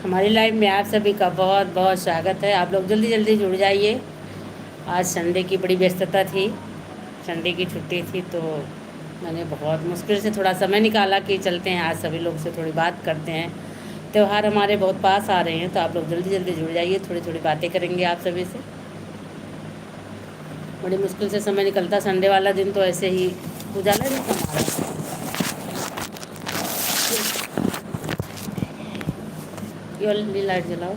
हमारी लाइफ में आप सभी का बहुत बहुत स्वागत है। आप लोग जल्दी जल्दी जुड़ जाइए। आज संडे की बड़ी व्यस्तता थी, संडे की छुट्टी थी, तो मैंने बहुत मुश्किल से थोड़ा समय निकाला कि चलते हैं आज सभी लोग से थोड़ी बात करते हैं। त्यौहार हमारे बहुत पास आ रहे हैं, तो आप लोग जल्दी जल्दी जुड़ जाइए, थोड़ी थोड़ी बातें करेंगे आप सभी से। बड़ी मुश्किल से समय निकलता, संडे वाला दिन तो ऐसे ही उजाला नहीं हमारा। ये वाली लाइट जलाओ।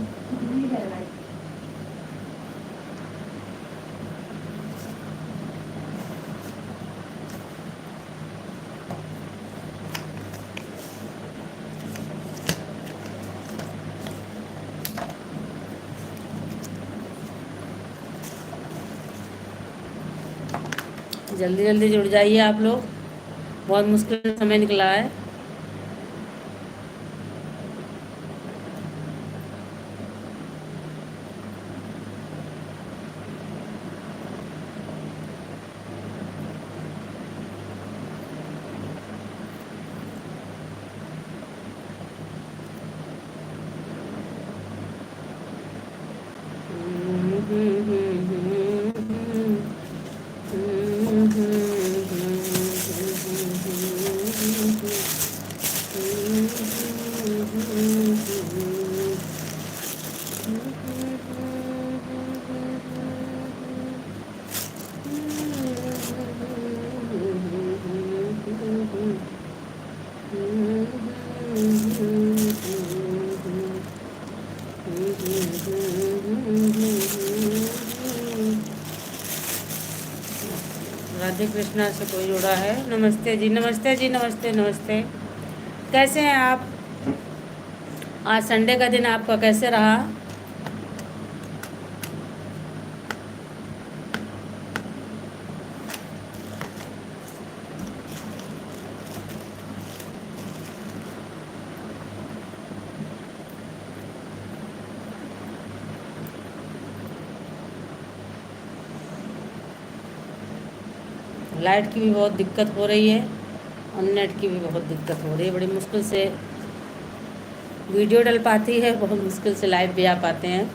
जल्दी जल्दी जुड़ जाइए आप लोग, बहुत मुश्किल से समय निकला है। राधे कृष्णा से कोई जुड़ा है? नमस्ते जी, नमस्ते जी, नमस्ते नमस्ते। कैसे हैं आप? आज संडे का दिन आपका कैसे रहा? लाइट की भी बहुत दिक्कत हो रही है और नेट की भी बहुत दिक्कत हो रही है। बड़ी मुश्किल से वीडियो डल पाती है, बहुत मुश्किल से लाइव भी आ पाते हैं।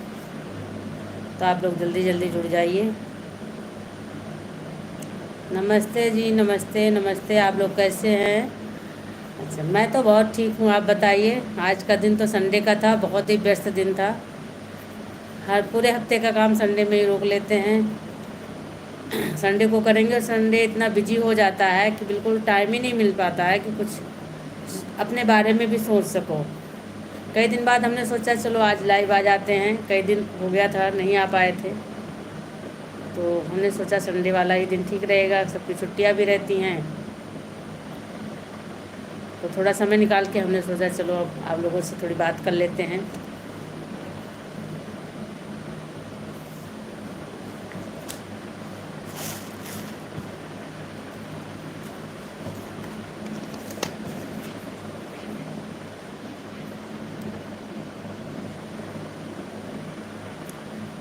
तो आप लोग जल्दी जल्दी जुड़ जाइए। नमस्ते जी, नमस्ते नमस्ते। आप लोग कैसे हैं? अच्छा, मैं तो बहुत ठीक हूँ, आप बताइए। आज का दिन तो संडे का था, बहुत ही व्यस्त दिन था। हर पूरे हफ्ते का काम संडे में ही रोक लेते हैं। संडे को करेंगे और संडे इतना बिजी हो जाता है कि बिल्कुल टाइम ही नहीं मिल पाता है कि कुछ अपने बारे में भी सोच सको। कई दिन बाद हमने सोचा चलो आज लाइव आ जाते हैं, कई दिन हो गया था नहीं आ पाए थे, तो हमने सोचा संडे वाला ही दिन ठीक रहेगा, सबकी छुट्टियां भी रहती हैं, तो थोड़ा समय निकाल के हमने सोचा चलो अब आप लोगों से थोड़ी बात कर लेते हैं।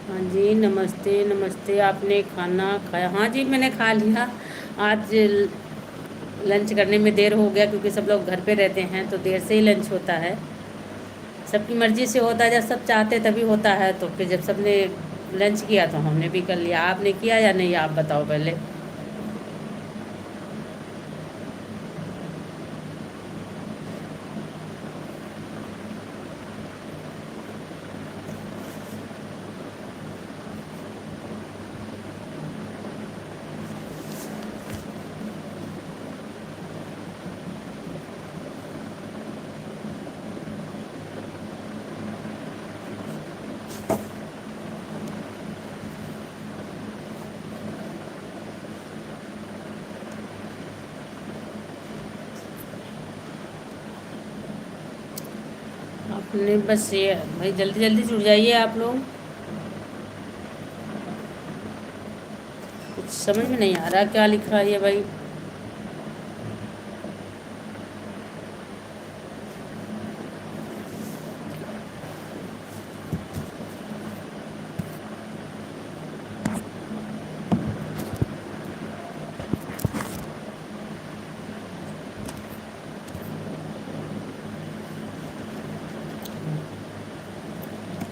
हाँ जी, नमस्ते नमस्ते। आपने खाना खाया? हाँ जी, मैंने खा लिया। आज लंच करने में देर हो गया क्योंकि सब लोग घर पे रहते हैं, तो देर से ही लंच होता है। सबकी मर्ज़ी से होता है, जब सब चाहते तभी होता है। तो फिर जब सबने लंच किया तो हमने भी कर लिया। आपने किया या नहीं, आप बताओ पहले। आपने बस ये भाई जल्दी जल्दी जुड़ जाइए आप लोग। कुछ समझ में नहीं आ रहा क्या लिखा है ये भाई।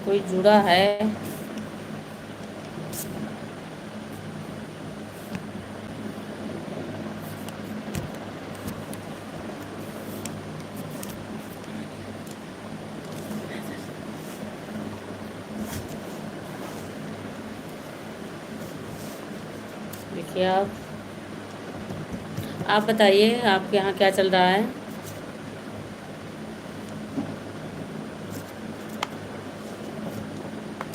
कोई जुड़ा है? देखिए आप बताइए आपके यहाँ क्या चल रहा है?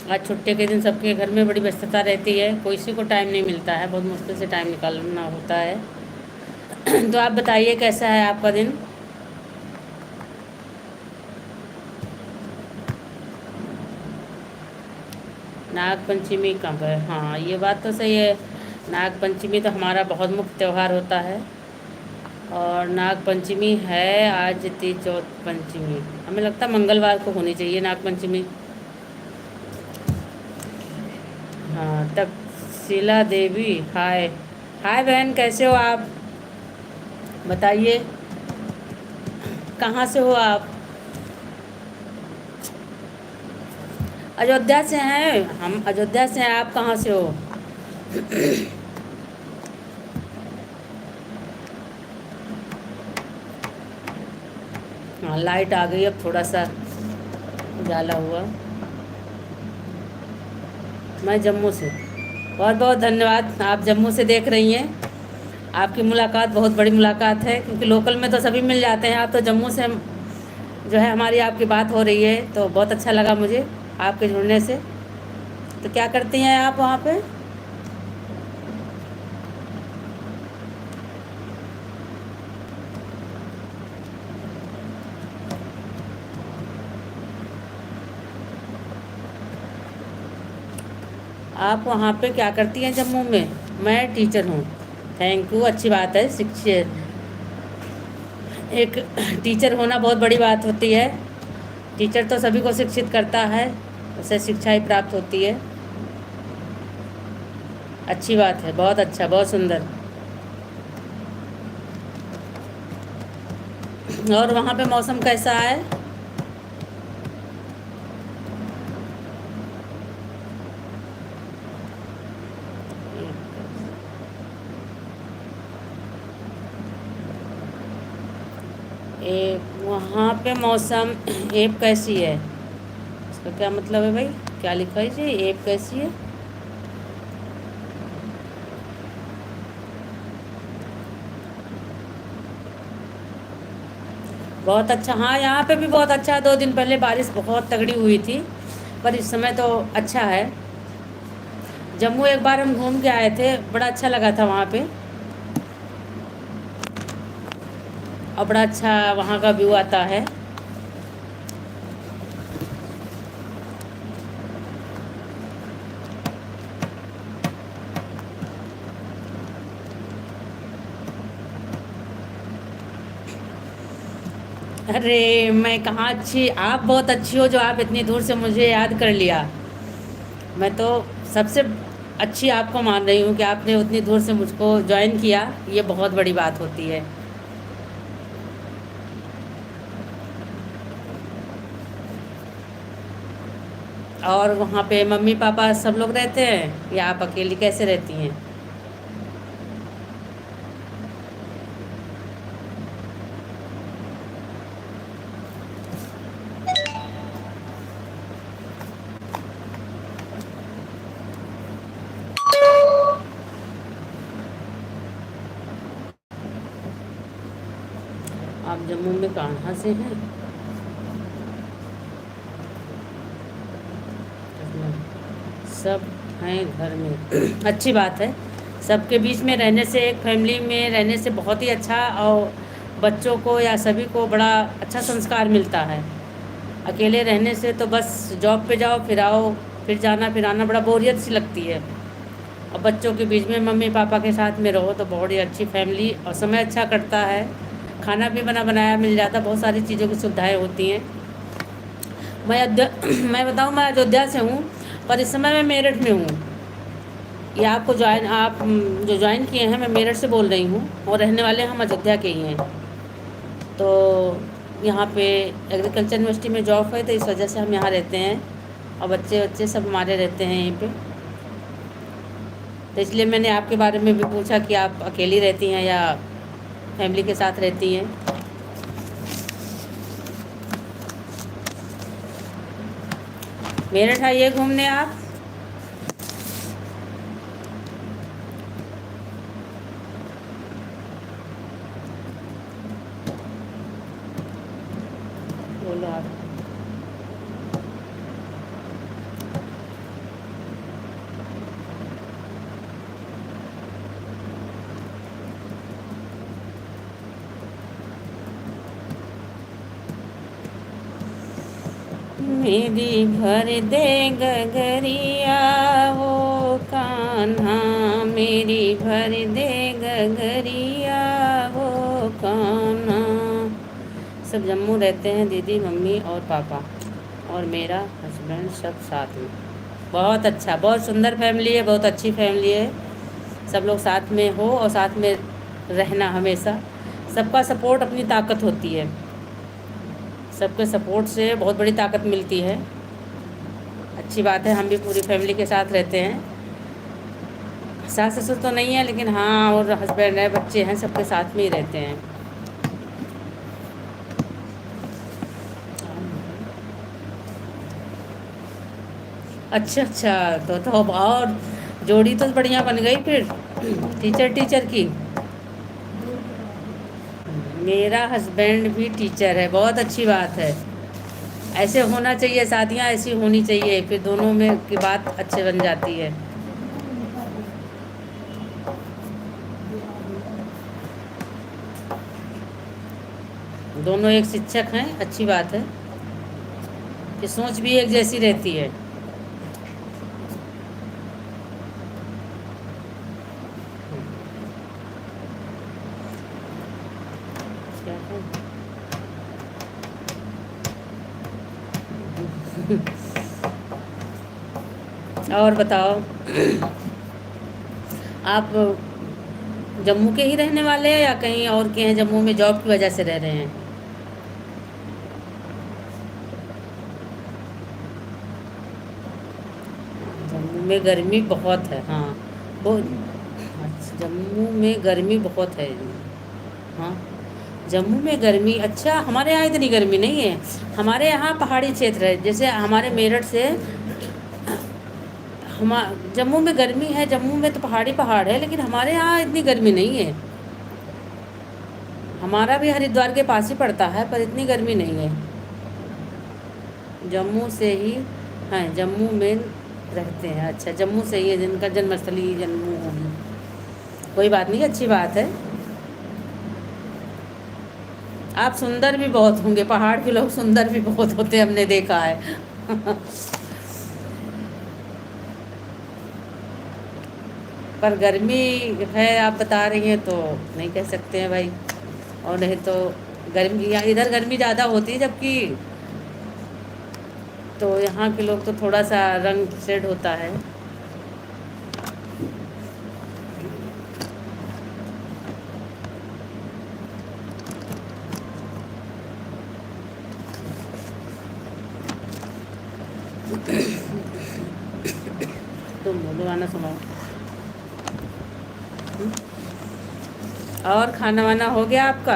आज छुट्टी के दिन सबके घर में बड़ी व्यस्तता रहती है, कोई किसी को टाइम नहीं मिलता है, बहुत मुश्किल से टाइम निकालना होता है। तो आप बताइए कैसा है आपका दिन? नाग पंचमी कब है? हाँ, ये बात तो सही है। नाग पंचमी तो हमारा बहुत मुख्य त्यौहार होता है। और नाग पंचमी है आज चौथ पंचमी, हमें लगता है मंगलवार को होनी चाहिए नाग पंचमी। हाँ, तब शीला देवी, हाय। हाय बहन, कैसे हो आप? बताइए कहाँ से हो आप? अयोध्या से हैं हम, अयोध्या से हैं। आप कहाँ से हो? हाँ, लाइट आ गई, अब थोड़ा सा उजाला हुआ। मैं जम्मू से। बहुत बहुत धन्यवाद, आप जम्मू से देख रही हैं। आपकी मुलाकात बहुत बड़ी मुलाकात है, क्योंकि लोकल में तो सभी मिल जाते हैं, आप तो जम्मू से जो है हमारी आपकी बात हो रही है, तो बहुत अच्छा लगा मुझे आपके जुड़ने से। तो क्या करती हैं आप वहाँ पे? आप वहाँ पे क्या करती हैं जम्मू में? मैं टीचर हूँ। थैंक यू, अच्छी बात है। शिक्षक, एक टीचर होना बहुत बड़ी बात होती है। टीचर तो सभी को शिक्षित करता है, उससे शिक्षा ही प्राप्त होती है। अच्छी बात है, बहुत अच्छा, बहुत सुंदर। और वहाँ पे मौसम कैसा है? वहाँ पे मौसम एप कैसी है? इसका क्या मतलब है भाई? क्या लिखा है जी, एप कैसी है? बहुत अच्छा। हाँ, यहाँ पे भी बहुत अच्छा है। 2 दिन पहले बारिश बहुत तगड़ी हुई थी, पर इस समय तो अच्छा है। जम्मू एक बार हम घूम के आए थे, बड़ा अच्छा लगा था वहाँ पे, और बड़ा अच्छा वहाँ का व्यू आता है। अरे मैं कहाँ अच्छी, आप बहुत अच्छी हो जो आप इतनी दूर से मुझे याद कर लिया। मैं तो सबसे अच्छी आपको मान रही हूँ कि आपने उतनी दूर से मुझको ज्वाइन किया, ये बहुत बड़ी बात होती है। और वहाँ पे मम्मी पापा सब लोग रहते हैं या आप अकेली कैसे रहती हैं? आप जम्मू में कहाँ से हैं? सब हैं घर में। अच्छी बात है। सबके बीच में रहने से, एक फैमिली में रहने से बहुत ही अच्छा, और बच्चों को या सभी को बड़ा अच्छा संस्कार मिलता है। अकेले रहने से तो बस जॉब पे जाओ, फिर आओ, फिर जाना फिर आना, बड़ा बोरियत सी लगती है। और बच्चों के बीच में मम्मी पापा के साथ में रहो तो बहुत ही अच्छी फैमिली, और समय अच्छा कटता है। खाना भी बना बनाया मिल जाता, बहुत सारी चीज़ों की सुविधाएं होती हैं। मैं बताऊँ, मैं अयोध्या से हूँ, पर इस समय मैं मेरठ में हूँ। ये आपको ज्वाइन, आप जो ज्वाइन किए हैं, मैं मेरठ से बोल रही हूँ, और रहने वाले हम अयोध्या के ही हैं। तो यहाँ पे एग्रीकल्चर यूनिवर्सिटी में जॉब है, तो इस वजह से हम यहाँ रहते हैं। और बच्चे बच्चे सब हमारे रहते हैं यहीं पे। तो इसलिए मैंने आपके बारे में भी पूछा कि आप अकेली रहती हैं या फैमिली के साथ रहती हैं। मेरठ आइए घूमने आप। बोलो आप। मेरी भर दे गगरिया वो कान्हा, मेरी भर दे गगरिया वो कान्हा। सब जम्मू रहते हैं, दीदी मम्मी और पापा और मेरा हस्बैंड सब साथ में। बहुत अच्छा, बहुत सुंदर फैमिली है, बहुत अच्छी फैमिली है। सब लोग साथ में हो और साथ में रहना हमेशा। सबका सपोर्ट अपनी ताकत होती है, सबके सपोर्ट से बहुत बड़ी ताकत मिलती है। अच्छी बात है, हम भी पूरी फैमिली के साथ रहते हैं। सास ससुर तो नहीं है, लेकिन हाँ, और हस्बैंड है, बच्चे हैं, सबके साथ में ही रहते हैं। अच्छा अच्छा, तो और जोड़ी तो बढ़िया बन गई फिर टीचर टीचर की। मेरा हस्बैंड भी टीचर है, बहुत अच्छी बात है। ऐसे होना चाहिए, शादियाँ ऐसी होनी चाहिए, फिर दोनों में की बात अच्छे बन जाती है। दोनों एक शिक्षक हैं, अच्छी बात है कि सोच भी एक जैसी रहती है। क्या है? और बताओ, आप जम्मू के ही रहने वाले हैं या कहीं और के हैं? जम्मू में जॉब की वजह से रह रहे हैं? जम्मू में गर्मी बहुत है, हाँ। वो अच्छा, जम्मू में गर्मी बहुत है। हाँ, जम्मू में गर्मी, अच्छा, हमारे यहाँ इतनी गर्मी नहीं है। हमारे यहाँ पहाड़ी क्षेत्र है, जैसे हमारे मेरठ से हम जम्मू में गर्मी है। जम्मू में तो पहाड़ी पहाड़ है, लेकिन हमारे यहाँ इतनी गर्मी नहीं है। हमारा भी हरिद्वार के पास ही पड़ता है, पर इतनी गर्मी नहीं है। जम्मू से ही हैं, जम्मू में रहते हैं। अच्छा, जम्मू से ही है, जिनका जन्मस्थली जम्मू होगी। कोई बात नहीं, अच्छी बात है। आप सुंदर भी बहुत होंगे, पहाड़ के लोग सुंदर भी बहुत होते हैं, हमने देखा है। पर गर्मी है, आप बता रही हैं तो नहीं कह सकते हैं भाई। और नहीं तो गर्मी, या इधर गर्मी ज़्यादा होती है, जबकि तो यहाँ के लोग तो थोड़ा सा रंग शेड होता है। तुम बोलो, गाना सुनाओ। और खाना वाना हो गया आपका?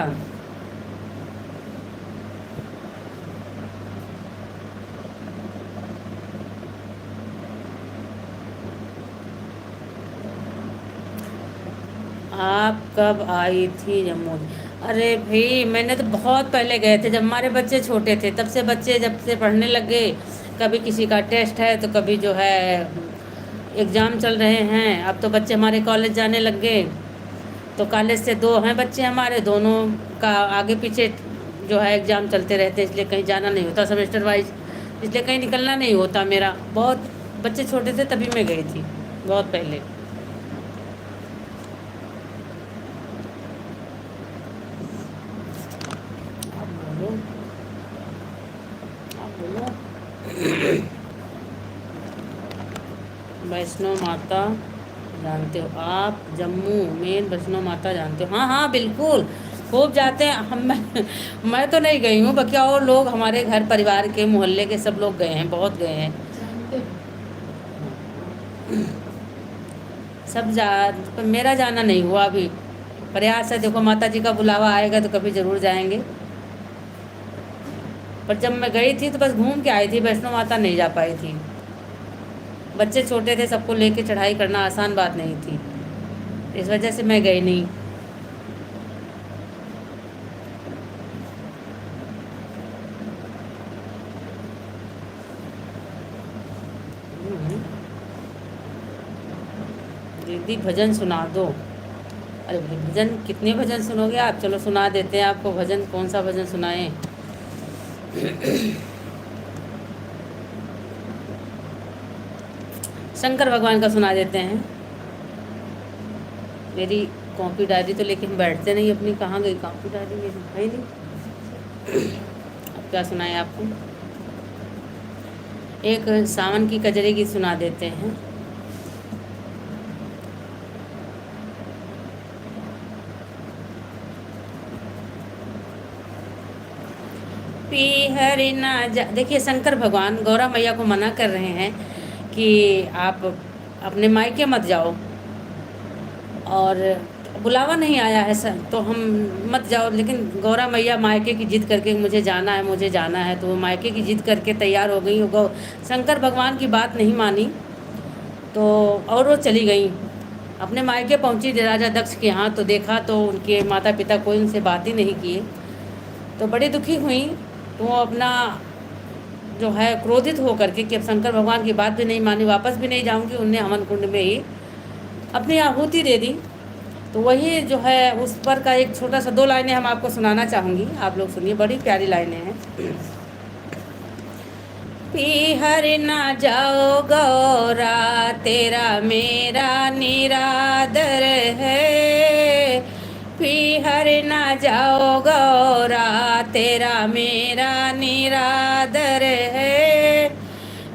आप कब आई थी जम्मू? अरे भाई, मैंने तो बहुत पहले गए थे, जब हमारे बच्चे छोटे थे। तब से बच्चे जब से पढ़ने लग गए, कभी किसी का टेस्ट है तो कभी जो है एग्ज़ाम चल रहे हैं। अब तो बच्चे हमारे कॉलेज जाने लग गए, तो कॉलेज से दो हैं बच्चे हमारे, दोनों का आगे पीछे जो है एग्ज़ाम चलते रहते हैं, इसलिए कहीं जाना नहीं होता सेमेस्टर वाइज, इसलिए कहीं निकलना नहीं होता मेरा। बहुत बच्चे छोटे थे तभी मैं गई थी, बहुत पहले। आप बोलो, आप बोलो। वैष्णो माता जानते हो आप? जम्मू में वैष्णो माता जानते हो? हाँ हाँ, बिल्कुल, खूब जाते हैं हम। मैं तो नहीं गई हूँ, बाकी और लोग हमारे घर परिवार के मोहल्ले के सब लोग गए हैं, बहुत गए हैं। सब जा पर मेरा जाना नहीं हुआ अभी। प्रयास है, देखो माता जी का बुलावा आएगा तो कभी ज़रूर जाएंगे। पर जब मैं गई थी तो बस घूम के आई थी, वैष्णो माता नहीं जा पाई थी। बच्चे छोटे थे, सबको लेके चढ़ाई करना आसान बात नहीं थी, इस वजह से मैं गई नहीं। दीदी भजन सुना दो। अरे भजन कितने भजन सुनोगे आप? चलो सुना देते हैं आपको भजन। कौन सा भजन सुनाएं? शंकर भगवान का सुना देते हैं। मेरी कॉपी डायरी तो लेके हम बैठते नहीं अपनी, कहाँ गई कॉपी डायरी? मेरी है नहीं। अब क्या सुनाएं आपको? एक सावन की कजरी गीत सुना देते हैं। हरि ना जा, देखिए शंकर भगवान गौरा मैया को मना कर रहे हैं कि आप अपने मायके मत जाओ, और बुलावा नहीं आया है सर तो हम मत जाओ। लेकिन गौरा मैया मायके की जिद करके मुझे जाना है, मुझे जाना है, तो वो मायके की जिद करके तैयार हो गई। वो शंकर भगवान की बात नहीं मानी तो और वो चली गई। अपने मायके पहुंची राजा दक्ष के यहाँ, तो देखा तो उनके माता पिता कोई उनसे बात ही नहीं किए, तो बड़ी दुखी हुई। तो वो अपना जो है क्रोधित हो करके कि अब शंकर भगवान की बात भी नहीं मानी, वापस भी नहीं जाऊंगी, उन्हें हवन कुंड में ही अपनी आहुति दे दी। तो वही जो है उस पर का एक छोटा सा 2 लाइनें हम आपको सुनाना चाहूँगी, आप लोग सुनिए, बड़ी प्यारी लाइनें हैं। पीहर ना जाओ गौरा तेरा मेरा निरादर है, पीहर ना जाओ गौरा तेरा मेरा निरादर है।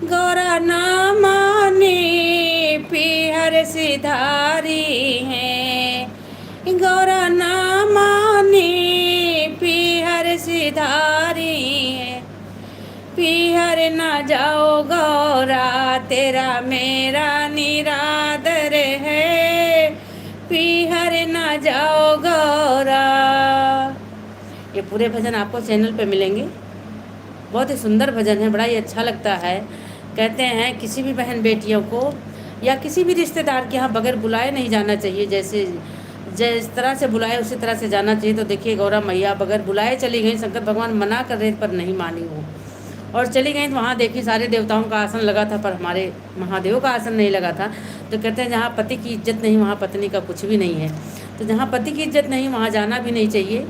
गौरा ना माने पीहर सिधारी है, गौरा ना माने पीहर सिधारी है। पीहर ना जाओ गौरा तेरा मेरा निरादर है, पीहर ना जाओ गौरा। ये पूरे भजन आपको चैनल पे मिलेंगे। बहुत ही सुंदर भजन है, बड़ा ही अच्छा लगता है। कहते हैं किसी भी बहन बेटियों को या किसी भी रिश्तेदार के यहाँ बगैर बुलाए नहीं जाना चाहिए। जैसे जिस तरह से बुलाए उसी तरह से जाना चाहिए। तो देखिए गौरा मैया बगैर बुलाए चली गई, शंकर भगवान मना कर रहे पर नहीं मानी वो, और चली गई। तो वहाँ देखी सारे देवताओं का आसन लगा था पर हमारे महादेव का आसन नहीं लगा था। तो कहते हैं जहाँ पति की इज्जत नहीं वहाँ पत्नी का कुछ भी नहीं है। तो जहाँ पति की इज्जत नहीं वहाँ जाना भी नहीं चाहिए।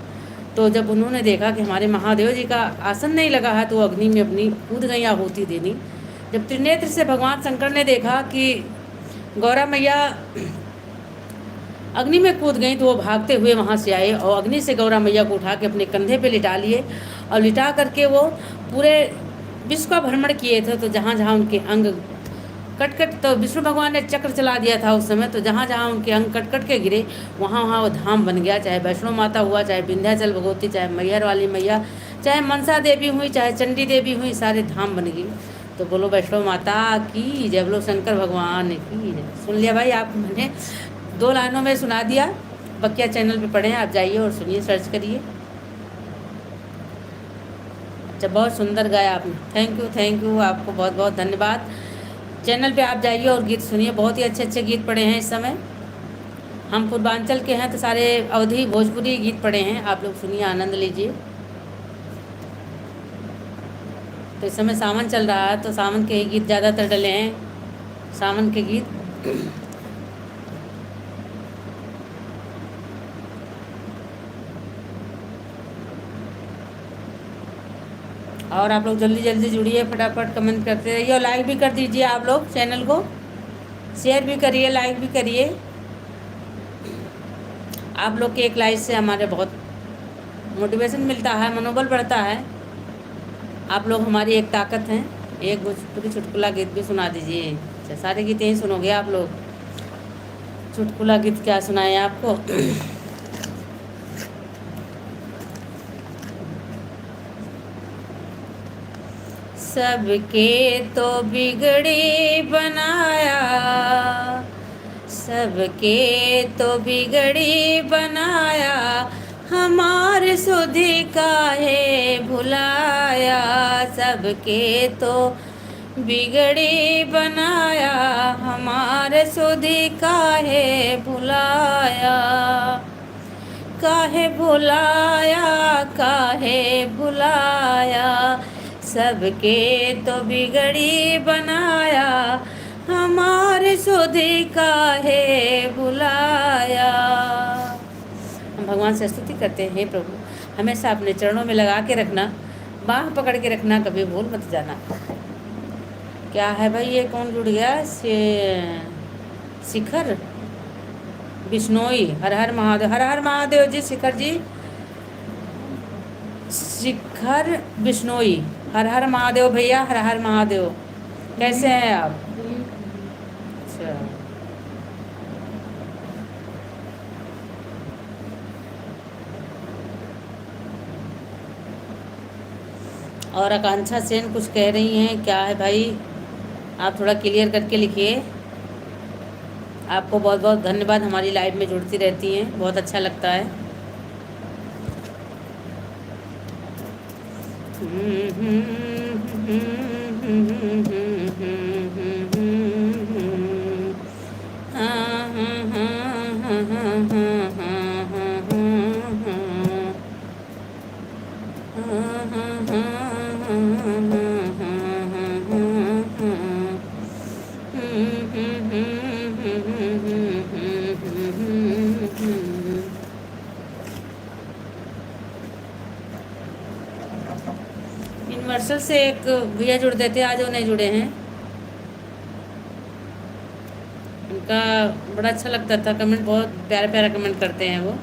तो जब उन्होंने देखा कि हमारे महादेव जी का आसन नहीं लगा है तो वो अग्नि में अपनी कूद गई आहुति देनी। जब त्रिनेत्र से भगवान शंकर ने देखा कि गौरा मैया अग्नि में कूद गई तो वो भागते हुए वहाँ से आए और अग्नि से गौरा मैया को उठा के अपने कंधे पे लिटा लिए, और लिटा करके वो पूरे विश्व का भ्रमण किए थे। तो जहाँ जहाँ उनके अंग कट कट, तो विष्णु भगवान ने चक्र चला दिया था उस समय, तो जहाँ जहाँ उनके अंग कट कट के गिरे वहाँ वहाँ वो धाम बन गया। चाहे वैष्णो माता हुआ, चाहे विंध्याचल भगवती, चाहे मैहर वाली मैया, चाहे मनसा देवी हुई, चाहे चंडी देवी हुई, सारे धाम बन गए। तो बोलो वैष्णो माता की जय, बोलो शंकर भगवान की जय। सुन लिया भाई, आपको मैंने 2 लाइनों में सुना दिया। बकिया चैनल पे पढ़े हैं, आप जाइए और सुनिए, सर्च करिए। अच्छा, बहुत सुंदर गाया आपने, थैंक यू आपको, बहुत बहुत धन्यवाद। चैनल पे आप जाइए और गीत सुनिए, बहुत ही अच्छे अच्छे गीत पढ़े हैं इस समय। हम पूर्वांचल के हैं तो सारे अवधी भोजपुरी गीत पढ़े हैं, आप लोग सुनिए, आनंद लीजिए। तो इस समय सावन चल रहा है तो सावन के ही गीत ज़्यादातर डले हैं, सावन के गीत। और आप लोग जल्दी जल्दी जुड़िए, फटाफट कमेंट करते रहिए और लाइक भी कर दीजिए। आप लोग चैनल को शेयर भी करिए, लाइक भी करिए। आप लोग के एक लाइक से हमारे बहुत मोटिवेशन मिलता है, मनोबल बढ़ता है। आप लोग हमारी एक ताकत हैं। एक भोजपुरी चुटकुला गीत भी सुना दीजिए। अच्छा, सारे गीत यही सुनोगे आप लोग? चुटकुला गीत क्या सुनाए आपको? सबके तो बिगड़ी बनाया, सबके तो बिगड़ी बनाया, हमारे सुधि काहे भुलाया। सबके तो बिगड़ी बनाया, हमारे सुधि काहे भुलाया। काहे भुलाया, काहे भुलाया, सबके तो बिगड़ी बनाया, हमारे सुधि काहे भुलाया। हम भगवान से स्तुति करते हैं, हे प्रभु हमेशा अपने चरणों में लगा के रखना, बाह पकड़ के रखना, कभी भूल मत जाना। क्या है भाई, ये कौन जुड़ गया? शिखर बिश्नोई, हर हर महादेव, हर हर महादेव जी। शिखर जी, शिखर बिश्नोई, हर हर महादेव भैया, हर हर महादेव। कैसे हैं आप? अच्छा, और आकांक्षा सेन कुछ कह रही हैं, क्या है भाई? आप थोड़ा क्लियर करके लिखिए। आपको बहुत बहुत धन्यवाद, हमारी लाइव में जुड़ती रहती हैं, बहुत अच्छा लगता है। यूनिवर्सल से एक भैया जुड़ देते, आज वो नहीं जुड़े हैं। उनका बड़ा अच्छा लगता था कमेंट, बहुत प्यारा प्यारा कमेंट करते हैं वो।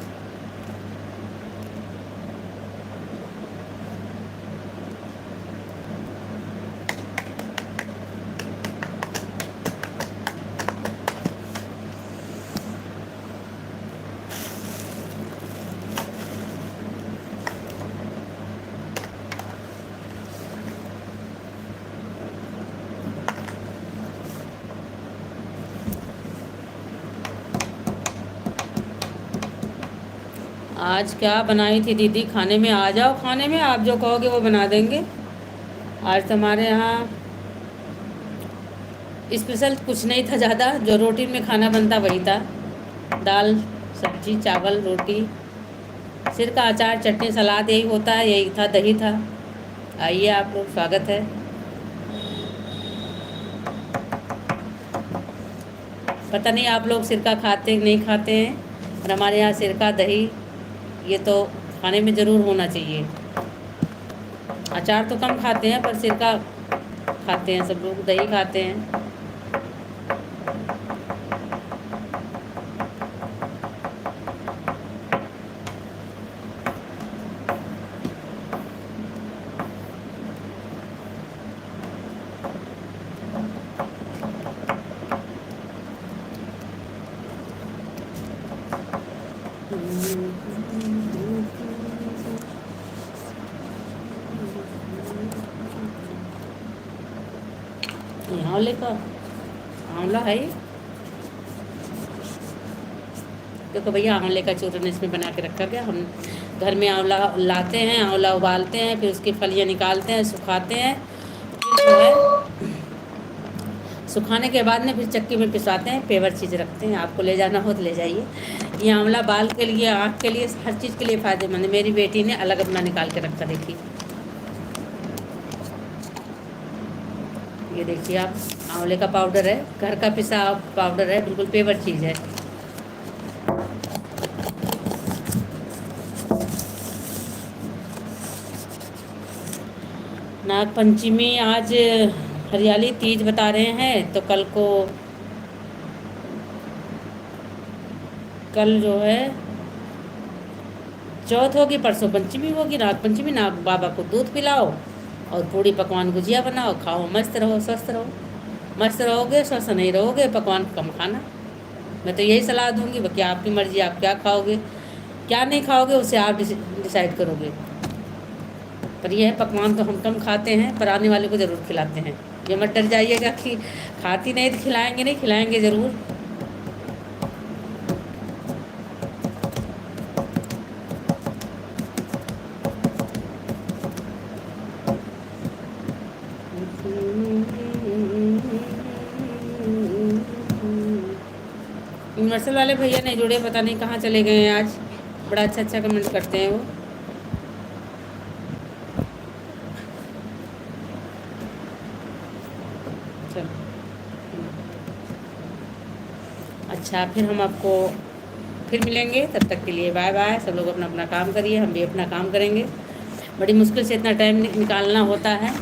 आज क्या बनाई थी दीदी खाने में? आ जाओ खाने में, आप जो कहोगे वो बना देंगे। आज तो हमारे यहाँ स्पेशल कुछ नहीं था ज़्यादा, जो रूटीन में खाना बनता वही था, दाल सब्जी चावल रोटी, सिर का अचार चटनी सलाद, यही होता है, यही था, दही था। आइए आप लोग, स्वागत है। पता नहीं आप लोग सिरका खाते नहीं खाते हैं, और हमारे यहाँ सिरका दही ये तो खाने में ज़रूर होना चाहिए। अचार तो कम खाते हैं, पर सिरका खाते हैं सब लोग, दही खाते हैं। आंवले का, आंवला है ये, देखो भैया आंवले का चूरन इसमें बना के रखा गया। हम घर में आंवला लाते हैं, आंवला उबालते हैं, फिर उसकी फलियाँ निकालते हैं, सुखाते हैं, फिर जो है सुखाने के बाद में फिर चक्की में पिसवाते हैं, पेवर चीज़ रखते हैं। आपको ले जाना हो तो ले जाइए। ये आंवला बाल के लिए, आँख के लिए, हर चीज़ के लिए फ़ायदेमंद है। मेरी बेटी ने अलग अपना निकाल के रखा, देखिए ये देखिए आप, आंवले का पाउडर है, घर का पिसा पाउडर है, बिल्कुल पेवर चीज़ है। नाग पंचमी आज हरियाली तीज बता रहे हैं, तो कल जो है चौथ होगी, परसों पंचमी होगी, नाग पंचमी। नाग बाबा को दूध पिलाओ और पूड़ी पकवान गुजिया बनाओ, खाओ, मस्त रहो, स्वस्थ रहो। मस्त रहोगे, स्वस्थ नहीं रहोगे, पकवान कम खाना। मैं तो यही सलाह दूंगी, बाकी आपकी मर्जी, आप क्या खाओगे क्या नहीं खाओगे उसे आप डिसाइड करोगे। पर यह है पकवान तो हम कम खाते हैं, पर आने वाले को ज़रूर खिलाते हैं। ये मत डर जाइएगा कि खाती नहीं तो खिलाएंगे नहीं, खिलाएंगे ज़रूर। यूनिवर्सल वाले भैया नहीं जुड़े, पता नहीं कहाँ चले गए हैं आज। बड़ा अच्छा अच्छा कमेंट करते हैं वो। चलो अच्छा, फिर हम आपको फिर मिलेंगे। तब तक के लिए बाय बाय। सब लोग अपना अपना काम करिए, हम भी अपना काम करेंगे। बड़ी मुश्किल से इतना टाइम निकालना होता है।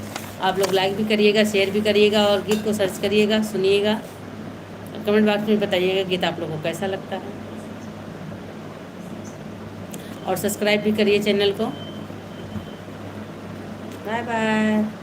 आप लोग लाइक भी करिएगा, शेयर भी करिएगा, और गीत को सर्च करिएगा, सुनिएगा। कमेंट बॉक्स में बताइएगा गीत आप लोगों को कैसा लगता है, और सब्सक्राइब भी करिए चैनल को। Bye bye.